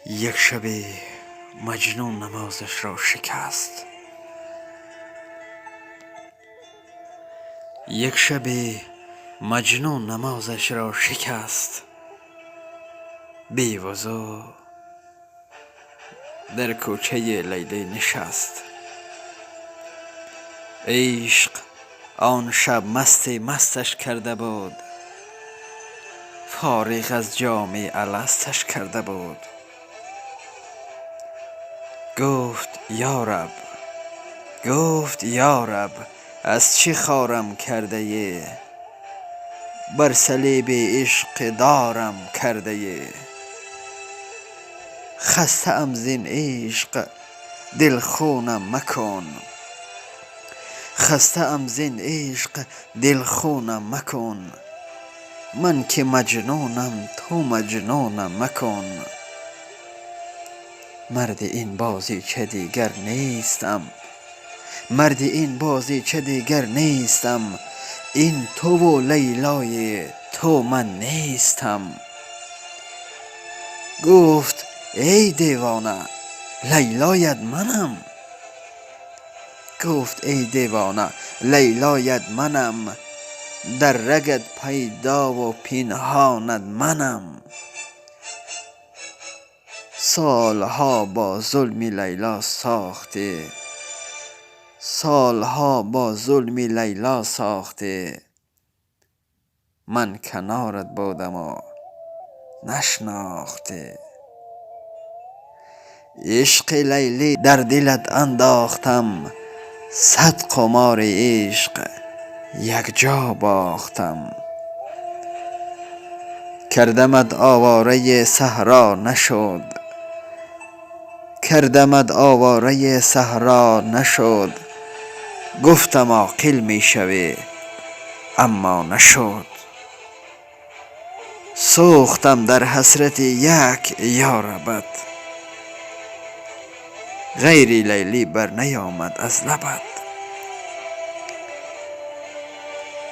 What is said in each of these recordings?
یک شب مجنون نمازش را شکست. یک شب مجنون نمازش را شکست. بی وضو در کوچه لیلی نشست. عشق آن شب مستش کرده بود، فارغ از جام الستش کرده بود. گفت یارب از چه خارم کرده ای؟ بر صلیب عشق دارم کرده ای. خسته ام زین عشق دل خونم مکن. خسته ام زین عشق دل خونم مکن. من که مجنونم تو مجنونم مکن. مرد این بازیچه دیگر نیستم. مرد این بازیچه دیگر نیستم. این تو و لیلای تو من نیستم. گفت ای دیوانه لیلایت منم. گفت ای دیوانه لیلایت منم. در رگت پیدا و پنهانت منم. سالها با ظلم لیلا ساخته. سالها با ظلم لیلا ساخته. من کنارت بودم و نشناخته. عشق لیلی در دلت انداختم. صد قمار عشق یک جا باختم. کردمت آواره صحرا نشد. کردمت آواره صحرا نشد. گفتم عاقل می شوی اما نشد. سوختم در حسرت یک یاربت. غیر لیلی بر نیامد از لبت.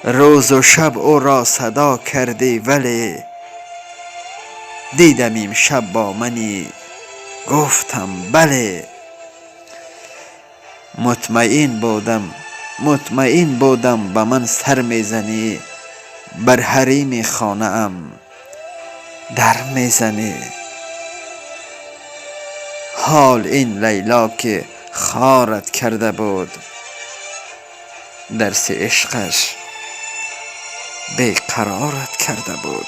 روز و شب او را صدا کردی ولی دیدم امشب با منی گفتم بله. مطمئن بودم به من سر میزنی. بر حریم خانه ام در میزنی. حال این لیلا که خارت کرده بود. درس عشقش بیقرارت کرده بود.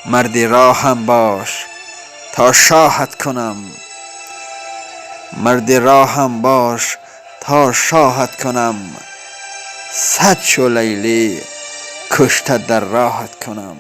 مرد راهم باش تا شاهت کنم. مرد راهم باش تا شاهت کنم. صد چو لیلی کشته در راهت کنم.